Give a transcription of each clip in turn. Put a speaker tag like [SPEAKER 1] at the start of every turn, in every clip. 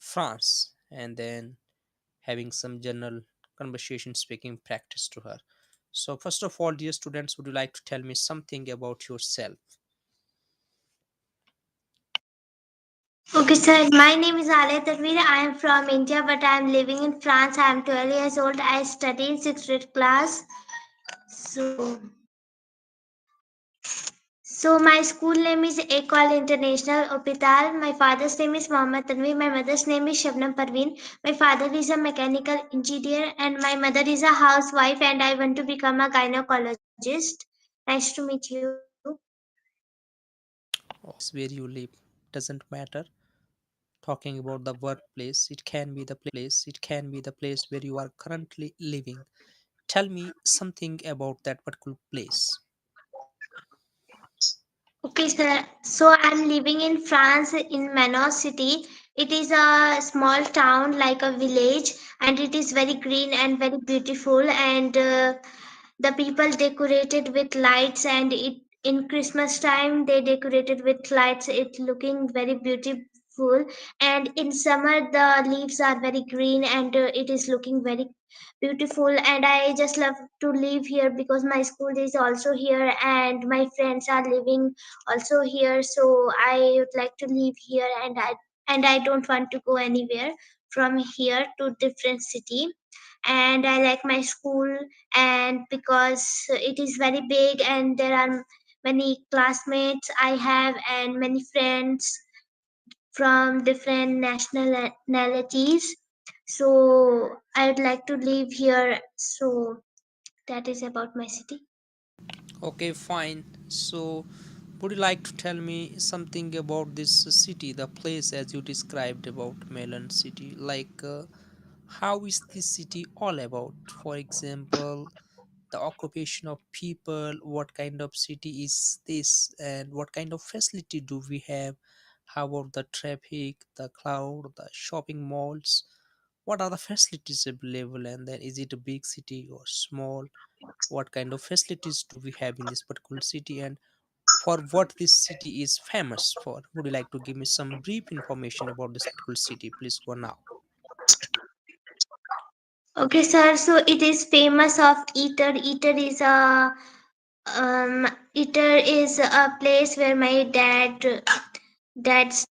[SPEAKER 1] France, and then having some general conversation speaking practice to her. So, first of all, dear students, would you like to tell me something about yourself?
[SPEAKER 2] Okay, sir. My name is Alia Tanvir. I am from India, but I am living in France. I am 12 years old. I study in 6th grade class. So, so my school name is Ecole International Hospital. My father's name is Mohammed Tanvir. My mother's name is Shabnam Parveen. My father is a mechanical engineer, and my mother is a housewife. And I want to become a gynecologist. Nice to meet you.
[SPEAKER 1] Where you live doesn't matter. Talking about the workplace, it can be the place where you are currently living. Tell me something about that particular place.
[SPEAKER 2] Okay, sir. So I'm living in France in Manos city. It is a small town like a village, and it is very green and very beautiful. And the people decorated with lights, and it in Christmas time they decorated with lights. It looking very beautiful. And in summer the leaves are very green, and it is looking very beautiful. And I just love to live here because my school is also here, and my friends are living also here, so I would like to live here. And I don't want to go anywhere from here to different city. And I like my school, and because it is very big and there are many classmates I have and many friends from different nationalities, so I would like to live here. So that is about my city.
[SPEAKER 1] Okay, fine. So, would you like to tell me something about this city, the place as you described about Melon City? How is this city all about? For example, the occupation of people, what kind of city is this, and what kind of facility do we have? How about the traffic, the crowd, the shopping malls? What are the facilities available? And then, is it a big city or small? What kind of facilities do we have in this particular city, and for what this city is famous for? Would you like to give me some brief information about this particular city? Please go now.
[SPEAKER 2] Okay, sir. So it is famous of Eater. Eater is a place where my dad's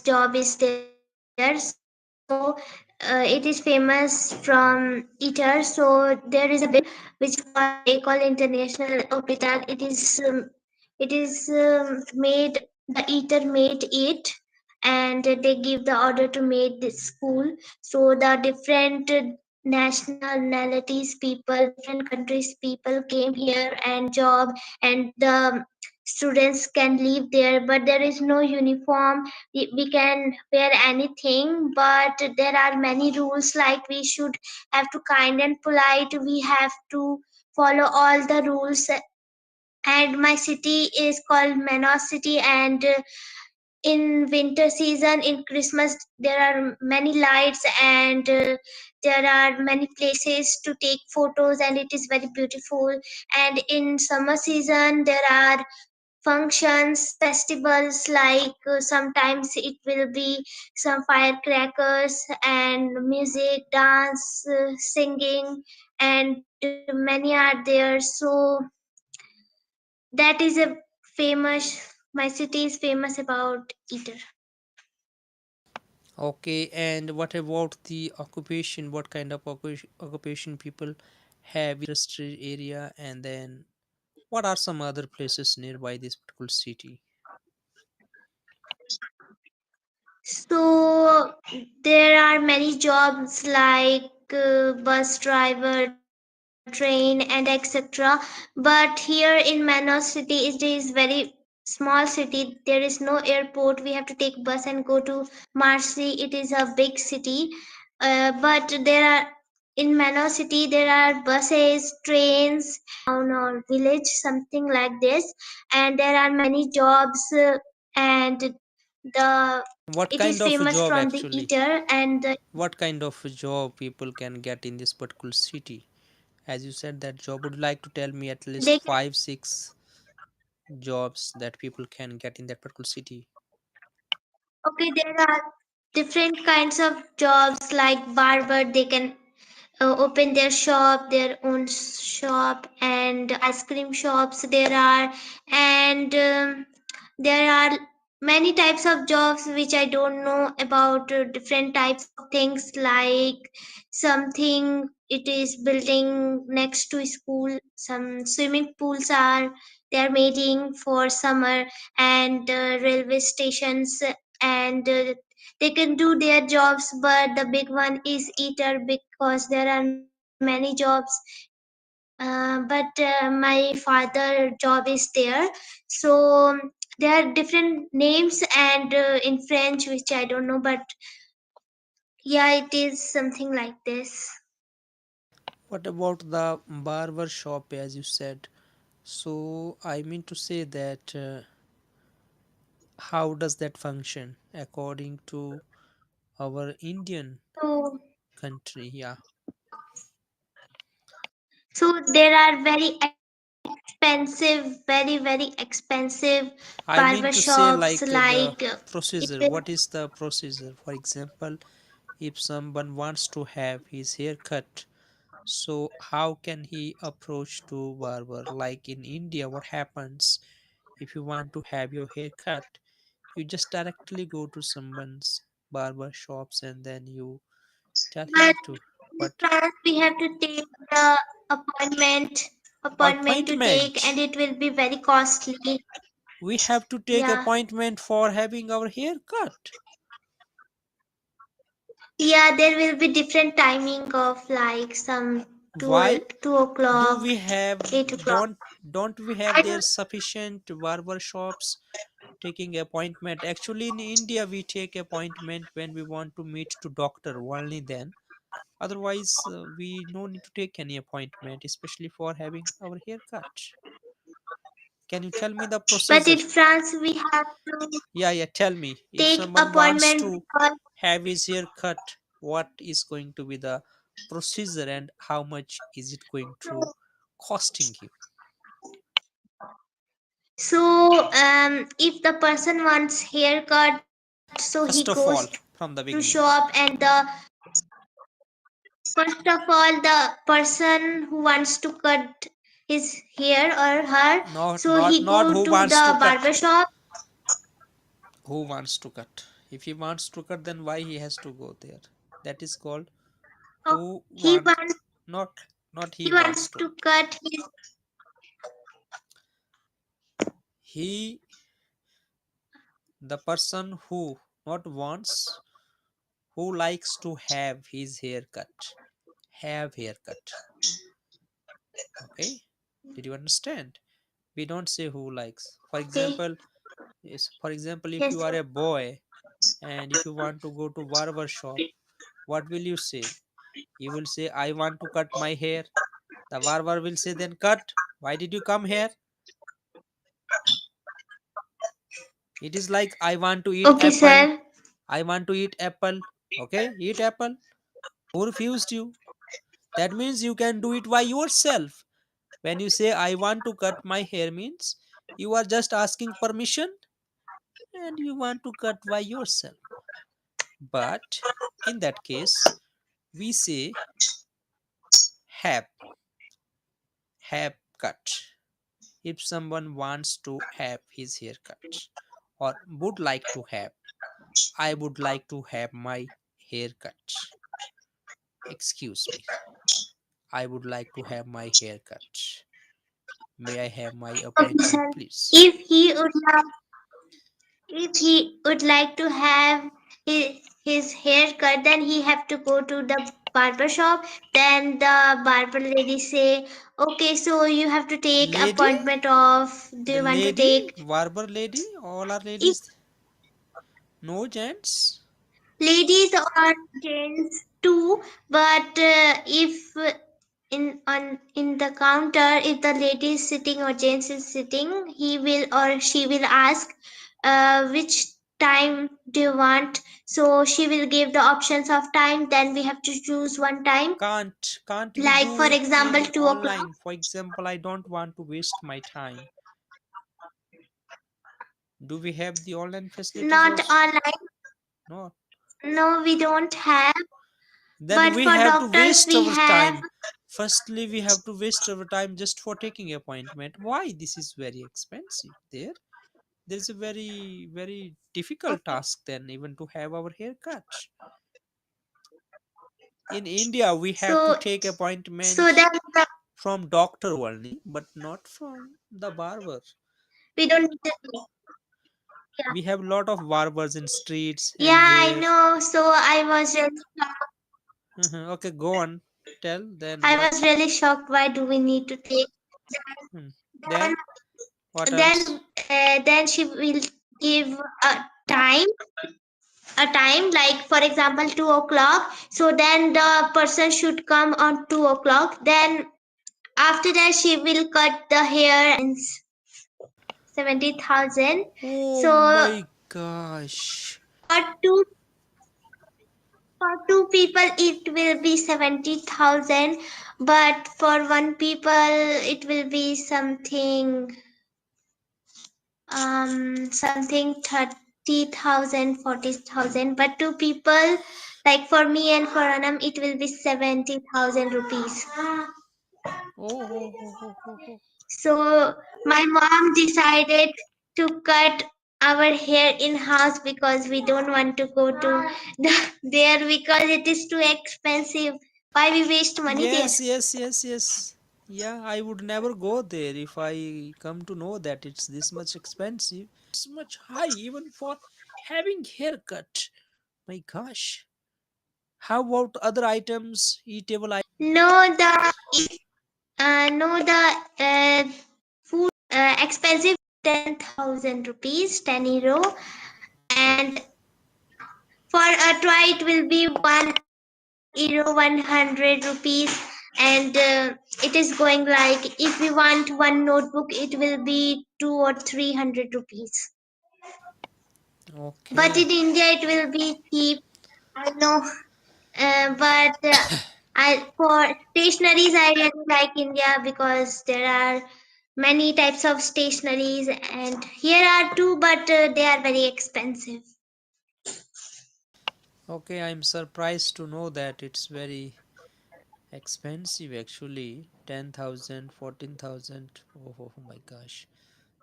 [SPEAKER 2] job is there. So it is famous from Eater. So there is a building which is called Ecole International Hospital. It is made. The Eater made it, and they give the order to make this school. So the different nationalities people, different countries people came here and job, and the students can live there, but there is no uniform. We can wear anything, but there are many rules, like we should have to kind and polite, we have to follow all the rules. And my city is called Manos city. And in winter season, in Christmas, there are many lights, and there are many places to take photos, and it is very beautiful. And in summer season there are functions, festivals, like sometimes it will be some firecrackers and music, dance, singing, and many are there. So that is a famous, my city is famous about Eater.
[SPEAKER 1] Okay, and what about the occupation? What kind of occupation people have industry area, and then what are some other places nearby this particular city?
[SPEAKER 2] So there are many jobs like bus driver, train, and etc. But here in Manos city, it is very small city. There is no airport. We have to take bus and go to Marseille. It is a big city. But there are in Manos city there are buses, trains, town or village, something like this. And there are many jobs, and the
[SPEAKER 1] What
[SPEAKER 2] it is
[SPEAKER 1] kind of a
[SPEAKER 2] famous
[SPEAKER 1] job
[SPEAKER 2] from the
[SPEAKER 1] actually?
[SPEAKER 2] Eater. And
[SPEAKER 1] What kind of a job people can get in this particular city? As you said that job, would you like to tell me at least
[SPEAKER 2] they can,
[SPEAKER 1] five, six jobs that people can get in that particular city?
[SPEAKER 2] okay, there are. different kinds of jobs like barber. They can open their shop, their own shop, and ice cream shops there are. And there are many types of jobs which I don't know about. Different types of things like something it is building next to school. Some swimming pools are they are making for summer, and railway stations, and they can do their jobs. But the big one is eater, because there are many jobs. But my father job is there. So there are different names, and in French which I don't know, but yeah, it is something like this.
[SPEAKER 1] What about the barber shop, as you said? So I mean to say that how does that function according to our Indian
[SPEAKER 2] So
[SPEAKER 1] country? Yeah,
[SPEAKER 2] there are very expensive, very expensive
[SPEAKER 1] I
[SPEAKER 2] barber
[SPEAKER 1] mean to say
[SPEAKER 2] shops
[SPEAKER 1] like
[SPEAKER 2] like
[SPEAKER 1] the
[SPEAKER 2] it
[SPEAKER 1] procedure.
[SPEAKER 2] will.
[SPEAKER 1] What is the procedure? For example, if someone wants to have his hair cut, so how can he approach to barber? Like in India, what happens if you want to have your hair cut? You just directly go to someone's barber shops and then you tell him
[SPEAKER 2] But
[SPEAKER 1] to.
[SPEAKER 2] in
[SPEAKER 1] But
[SPEAKER 2] France we have to take the appointment to take, and
[SPEAKER 1] appointment.
[SPEAKER 2] it will be very costly.
[SPEAKER 1] We have to take
[SPEAKER 2] Yeah.
[SPEAKER 1] appointment for having our hair cut.
[SPEAKER 2] Yeah, there will be different timing of like some
[SPEAKER 1] Why
[SPEAKER 2] 2
[SPEAKER 1] do
[SPEAKER 2] o'clock,
[SPEAKER 1] we have
[SPEAKER 2] 8 o'clock.
[SPEAKER 1] don't we have
[SPEAKER 2] I
[SPEAKER 1] there
[SPEAKER 2] don't.
[SPEAKER 1] sufficient barber shops taking appointment? Actually in India we take appointment when we want to meet to doctor only then. Otherwise we no need to take any appointment, especially for having our hair cut. Can you tell me the
[SPEAKER 2] But
[SPEAKER 1] procedure?
[SPEAKER 2] in France we have to
[SPEAKER 1] Yeah, tell me. If
[SPEAKER 2] take
[SPEAKER 1] someone wants
[SPEAKER 2] appointment
[SPEAKER 1] to
[SPEAKER 2] because
[SPEAKER 1] have his hair cut, what is going to be the procedure and how much is it going to costing him?
[SPEAKER 2] so if the person wants haircut, so he goes
[SPEAKER 1] First of all,
[SPEAKER 2] to
[SPEAKER 1] from the
[SPEAKER 2] shop,
[SPEAKER 1] beginning.
[SPEAKER 2] and the first of all the person who wants to cut his hair or her,
[SPEAKER 1] Not
[SPEAKER 2] so
[SPEAKER 1] not
[SPEAKER 2] he
[SPEAKER 1] not
[SPEAKER 2] go
[SPEAKER 1] who
[SPEAKER 2] to
[SPEAKER 1] wants to
[SPEAKER 2] the
[SPEAKER 1] cut.
[SPEAKER 2] barber shop.
[SPEAKER 1] Who wants to cut? If he wants to cut, then why he has to go there? That is called
[SPEAKER 2] Oh,
[SPEAKER 1] who
[SPEAKER 2] he
[SPEAKER 1] wants.
[SPEAKER 2] wants
[SPEAKER 1] Not he
[SPEAKER 2] he
[SPEAKER 1] wants
[SPEAKER 2] wants
[SPEAKER 1] to.
[SPEAKER 2] to cut his.
[SPEAKER 1] He the person who not wants, who likes to have his hair cut. Have haircut. Okay? Did you understand? We don't say who likes. For
[SPEAKER 2] Okay.
[SPEAKER 1] example, is for example, if
[SPEAKER 2] Yes.
[SPEAKER 1] you are a boy and if you want to go to barber shop, what will you say? You will say, I want to cut my hair. The barber will say, then cut. Why did you come here? It is like, I want to eat
[SPEAKER 2] Okay,
[SPEAKER 1] apple.
[SPEAKER 2] sir.
[SPEAKER 1] I want to eat apple. Okay, eat apple. Who refused you? That means you can do it by yourself. When you say, I want to cut my hair, means you are just asking permission and you want to cut by yourself. But in that case, we say have, have cut. If someone wants to have his hair cut or would like to have, I would like to have my hair cut. Excuse me. I would like to have my hair cut. May I have my
[SPEAKER 2] Okay,
[SPEAKER 1] appointment,
[SPEAKER 2] sir.
[SPEAKER 1] please?
[SPEAKER 2] If he would like, if he would like to have his hair cut, then he have to go to the barber shop. Then the barber lady say, okay, so you have to take
[SPEAKER 1] Lady?
[SPEAKER 2] appointment of. Do
[SPEAKER 1] The
[SPEAKER 2] you want to
[SPEAKER 1] lady?
[SPEAKER 2] take?
[SPEAKER 1] Barber lady? All are
[SPEAKER 2] If
[SPEAKER 1] ladies? No gents?
[SPEAKER 2] ladies or gents too, but if in the counter, if the lady is sitting or gents is sitting, he will or she will ask which time do you want, so she will give the options of time, then we have to choose one time,
[SPEAKER 1] Can't we
[SPEAKER 2] like
[SPEAKER 1] do
[SPEAKER 2] for
[SPEAKER 1] it
[SPEAKER 2] example
[SPEAKER 1] in
[SPEAKER 2] 2 o'clock.
[SPEAKER 1] online? For example, I don't want to waste my time. Do we have the online facilities
[SPEAKER 2] Not
[SPEAKER 1] also?
[SPEAKER 2] online.
[SPEAKER 1] No.
[SPEAKER 2] No, we don't have.
[SPEAKER 1] Then
[SPEAKER 2] But
[SPEAKER 1] we
[SPEAKER 2] for
[SPEAKER 1] have to
[SPEAKER 2] doctors,
[SPEAKER 1] waste
[SPEAKER 2] we
[SPEAKER 1] our
[SPEAKER 2] have.
[SPEAKER 1] time. Firstly, we have to waste our time just for taking appointment. Why this is very expensive there? There's a very difficult task then even to have our hair cut. In India, we have to
[SPEAKER 2] So,
[SPEAKER 1] take
[SPEAKER 2] so
[SPEAKER 1] appointment
[SPEAKER 2] then
[SPEAKER 1] from doctor only, but not from the barber.
[SPEAKER 2] we don't need to. Yeah.
[SPEAKER 1] We have lot of barbers in streets
[SPEAKER 2] Yeah, I
[SPEAKER 1] anywhere.
[SPEAKER 2] know. So I was really
[SPEAKER 1] Mhm. Okay, go on. Tell then
[SPEAKER 2] I
[SPEAKER 1] what.
[SPEAKER 2] was really shocked. Why do we need to take?
[SPEAKER 1] Hmm.
[SPEAKER 2] Then,
[SPEAKER 1] Then what else?
[SPEAKER 2] then, then she will give time, a time like for example 2 o'clock. So then the person should come on 2 o'clock. Then after that she will cut the hair and 70,000.
[SPEAKER 1] Oh
[SPEAKER 2] So
[SPEAKER 1] my gosh.
[SPEAKER 2] for two people it will be 70,000, but for one people it will be something 30,000, 40,000. But two people like for me and for Anam it will be 70,000 rupees.
[SPEAKER 1] Oh, oh, oh, oh, oh, oh.
[SPEAKER 2] So my mom decided to cut our hair in house because we don't want to go to there because it is too expensive. Why we waste money there?
[SPEAKER 1] Yes, yes, yes, yes. Yeah, I would never go there if I come to know that it's this much expensive. This much high even for having haircut. My gosh. How about other items, eatable items?
[SPEAKER 2] No, the food expensive 10,000 rupees, 10 euro, and for a try it will be 1 euro, 100 rupees. And it is going like if we want one notebook it will be 2 or 300 rupees, but
[SPEAKER 1] Okay.
[SPEAKER 2] in India it will be cheap. I know. But I for stationaries I really like India because there are many types of stationaries, and here are two, but they are very expensive.
[SPEAKER 1] Okay, I'm surprised to know that it's very expensive actually. 10,000, 14,000. Oh my gosh.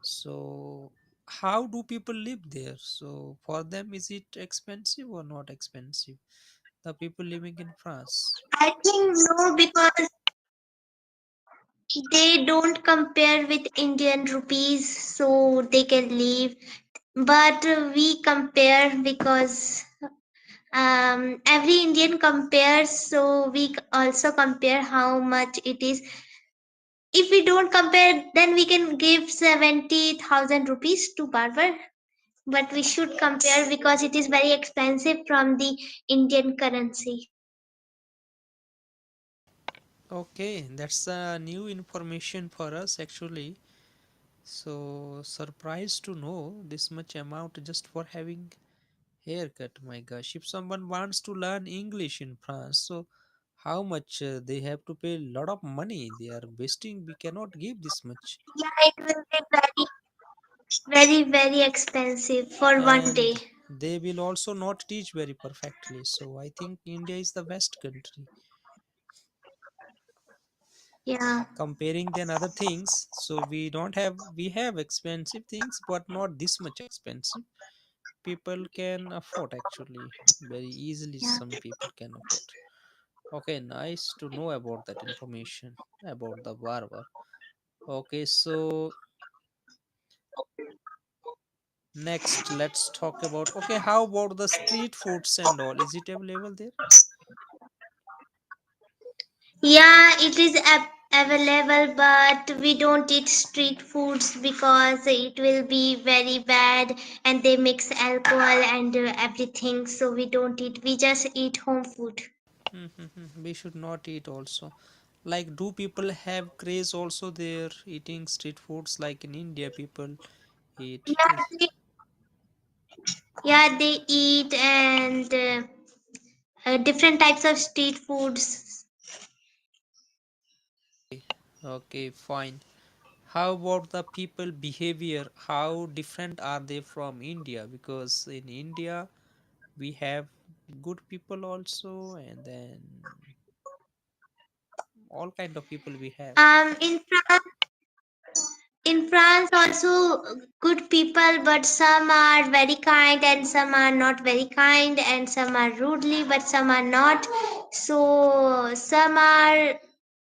[SPEAKER 1] So, how do people live there? So, for them, is it expensive or not expensive? The people living in France.
[SPEAKER 2] I think no, because they don't compare with Indian rupees, so they can leave. But we compare because every Indian compares, so we also compare how much it is. If we don't compare, then we can give 70,000 rupees to barber. But we should compare because it is very expensive from the Indian currency.
[SPEAKER 1] Okay, that's new information for us actually. So, surprised to know this much amount just for having haircut. My gosh, if someone wants to learn English in France, so how much they have to pay? A lot of money they are wasting. We cannot give this much,
[SPEAKER 2] Yeah, it will be very expensive for one day.
[SPEAKER 1] and they will also not teach very perfectly. So I think India is the best country
[SPEAKER 2] Yeah,
[SPEAKER 1] comparing than other things. So we have expensive things, but not this much expensive. People can afford actually very easily.
[SPEAKER 2] yeah.
[SPEAKER 1] Some people can afford. Okay, nice to know about that information about the barber. Okay, so next let's talk about, okay, how about the street foods and all? Is it available there?
[SPEAKER 2] Yeah, it is available, but we don't eat street foods because it will be very bad and they mix alcohol and everything. So we don't eat. We just eat home food.
[SPEAKER 1] We should not eat also. Like, do people have craze also there eating street foods like in India people eat?
[SPEAKER 2] Yeah, they eat and different types of street foods.
[SPEAKER 1] Okay, fine. How about the people behavior? How different are they from India? Because in India we have good people also, and then all kind of people we have.
[SPEAKER 2] In France, also good people, but some are very kind and some are not very kind, and some are rudely, but some are not. So some are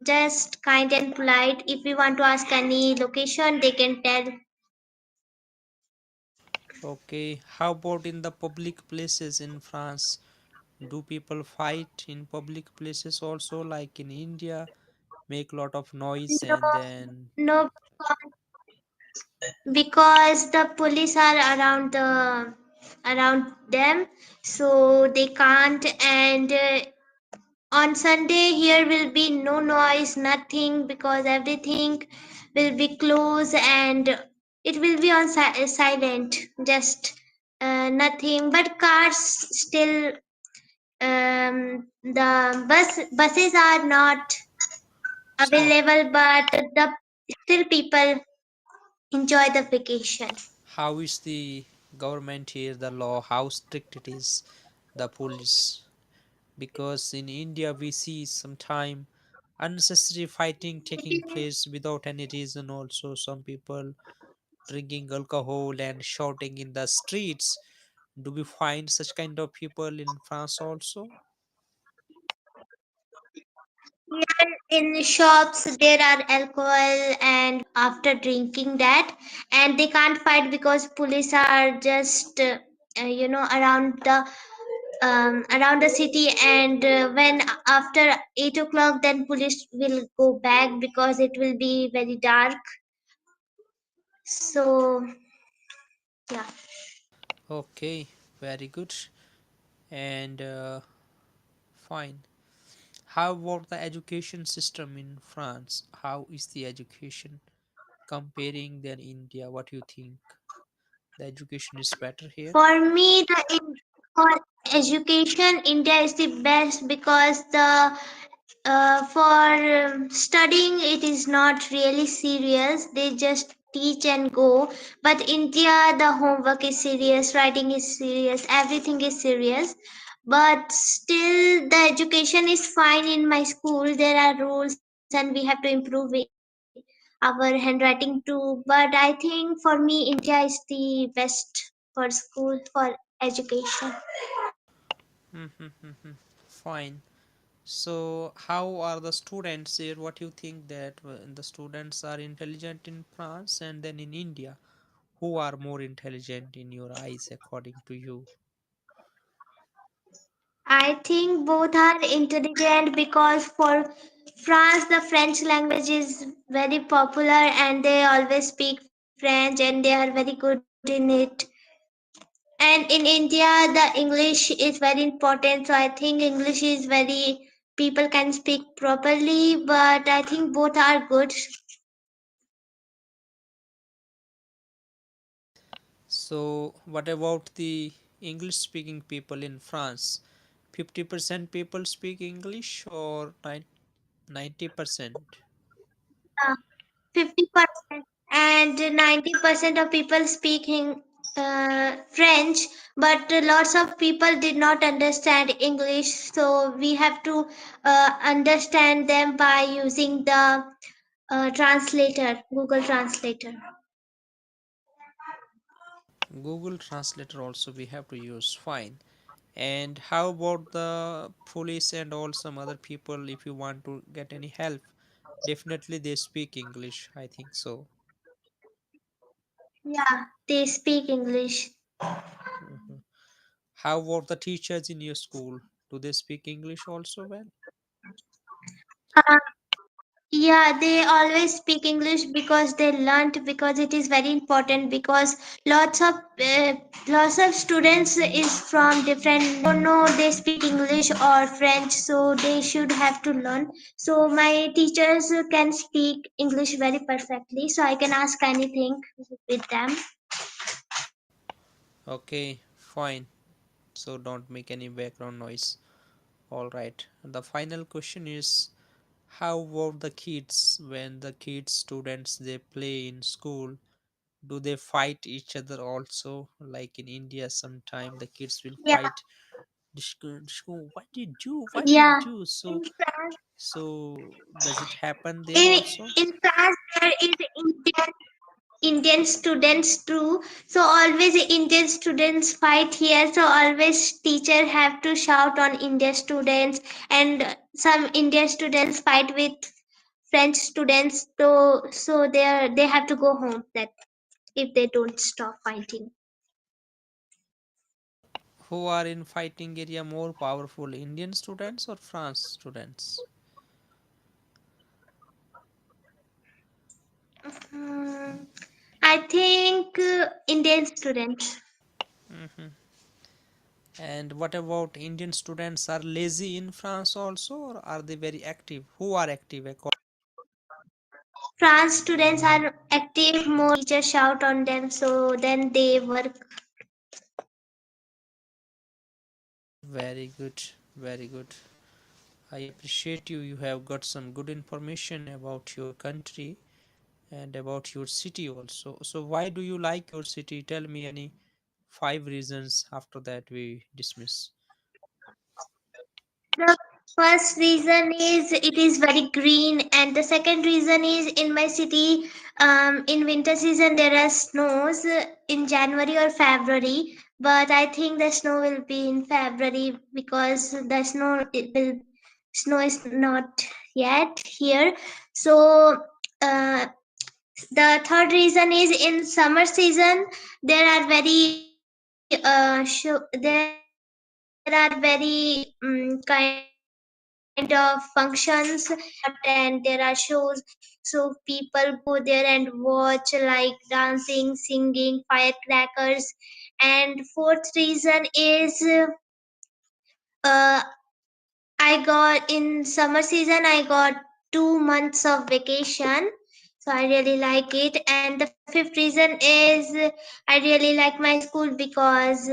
[SPEAKER 2] just kind and polite. If we want to ask any location, they can tell.
[SPEAKER 1] Okay, how about in the public places in France? Do people fight in public places also, like in India, make lot of noise
[SPEAKER 2] No,
[SPEAKER 1] and then
[SPEAKER 2] no, because the police are around them, so they can't. And on Sunday, here will be no noise, nothing, because everything will be closed and it will be on silent, just nothing. But cars still, the buses are not
[SPEAKER 1] stop.
[SPEAKER 2] available, but the still people enjoy the vacation.
[SPEAKER 1] How is the government here, the law, how strict it is, the police? Because in India we see sometime unnecessary fighting taking place without any reason also. Some people drinking alcohol and shouting in the streets. Do we find such kind of people in France also?
[SPEAKER 2] Here in shops there are alcohol and after drinking that, and they can't fight because police are just around the city. And when after 8 o'clock, then police will go back because it will be very dark. So yeah.
[SPEAKER 1] Okay, very good. And fine. How about the education system in France? How is the education comparing than India? What do you think? The education is better here?
[SPEAKER 2] For me, for education, India is the best because the for studying it is not really serious. They just teach and go. But India, the homework is serious, writing is serious, everything is serious. But still, the education is fine in my school. There are rules, and we have to improve our handwriting too. But I think for me, India is the best for school for education.
[SPEAKER 1] Fine. So, how are the students here? What you think that the students are intelligent in France and then in India? Who are more intelligent in your eyes, according to you?
[SPEAKER 2] I think both are intelligent because for France the French language is very popular and they always speak French and they are very good in it. And in India the English is very important, so I think English is very people can speak properly, but I think both are good.
[SPEAKER 1] So, what about the English speaking people in France? 50% people speak English or 90%?
[SPEAKER 2] 50% and 90% of people speaking French, but lots of people did not understand English, so we have to understand them by using the translator, Google Translator.
[SPEAKER 1] Google Translator also we have to use. Fine. And how about the police and all some other people? If you want to get any help, definitely they speak English. I think so.
[SPEAKER 2] Yeah, they speak English.
[SPEAKER 1] Mhm. How about the teachers in your school? Do they speak English also well?
[SPEAKER 2] Uh, Yeah, they always speak English because they learnt, because it is very important, because lots of students is from different don't know they speak English or French, so they should have to learn. So my teachers can speak English very perfectly, so I can ask anything with them.
[SPEAKER 1] Okay, fine. So don't make any background noise. All right. The final question is, how about the kids when the kids students they play in school? Do they fight each other also? Like in India, sometime the kids will
[SPEAKER 2] Yeah,
[SPEAKER 1] fight. Dishko, what did you do? What did you
[SPEAKER 2] Yeah,
[SPEAKER 1] do?
[SPEAKER 2] in France,
[SPEAKER 1] So does it happen there
[SPEAKER 2] in,
[SPEAKER 1] also?
[SPEAKER 2] in France there is Indian students too. So always Indian students fight here. So always teacher have to shout on Indian students, and some Indian students fight with French students. So they have to go home. That if they don't stop fighting.
[SPEAKER 1] Who are in fighting area more powerful, Indian students or France students?
[SPEAKER 2] Hmm, I think Indian students.
[SPEAKER 1] Hmm. And what about Indian students are lazy in France also, or are they very active? Who are active according?
[SPEAKER 2] France students are active more. Teachers shout on them, so then they work.
[SPEAKER 1] Very good, very good. I appreciate you. You have got some good information about your country and about your city also. So why do you like your city? Tell me any five reasons. After that, we dismiss.
[SPEAKER 2] The first reason is it is very green, and the second reason is in my city, in winter season there are snows in January or February, but I think the snow will be in February because snow is not yet here. So uh, the third reason is in summer season there are there are very kind of functions and there are shows, so people go there and watch like dancing, singing, firecrackers. And fourth reason is uh, I got in summer season I got 2 months of vacation, so I really like it. And the fifth reason is I really like my school because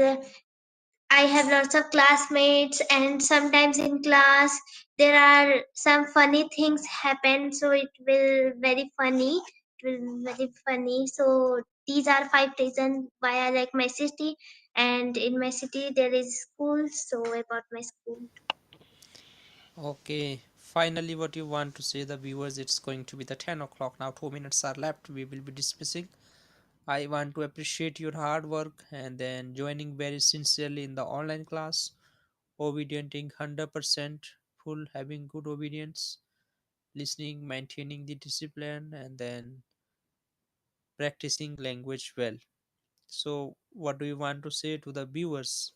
[SPEAKER 2] I have lots of classmates, and sometimes in class there are some funny things happen, so it will very funny. It will very funny. So these are five reasons why I like my city, and in my city there is school. So about my school.
[SPEAKER 1] Okay, finally, what you want to say, the viewers? It's going to be the 10 o'clock now. 2 minutes are left. We will be dismissing. I want to appreciate your hard work and then joining very sincerely in the online class, obedienting 100% full, having good obedience, listening, maintaining the discipline, and then practicing language well. So, what do you want to say to the viewers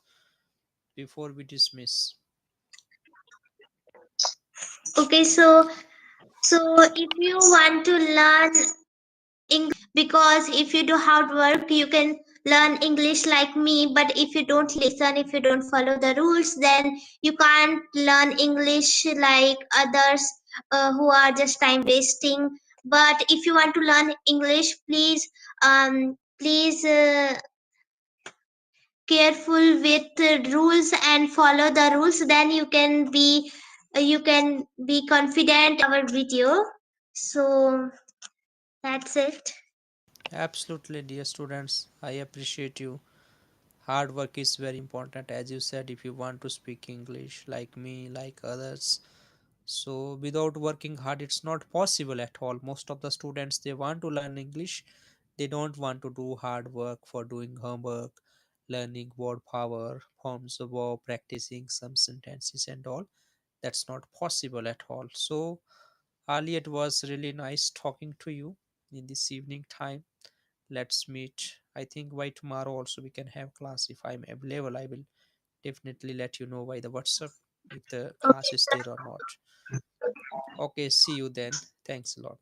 [SPEAKER 1] before we dismiss?
[SPEAKER 2] Okay, so if you want to learn because if you do hard work you can learn English like me, but if you don't listen, if you don't follow the rules, then you can't learn English like others who are just time wasting. But if you want to learn English, please careful with the rules and follow the rules, then you can be confident our video. So that's it.
[SPEAKER 1] Absolutely, dear students, I appreciate you. Hard work is very important, as you said, if you want to speak English like me, like others. So, without working hard, it's not possible at all. Most of the students they want to learn English, they don't want to do hard work for doing homework, learning word power, forms of verb, practicing some sentences, and all. That's not possible at all. So, Ali, it was really nice talking to you in this evening time. Let's meet. I think by tomorrow also we can have class. If I'm available, I will definitely let you know by the WhatsApp if the class is there or not. Okay, see you then. Thanks a lot.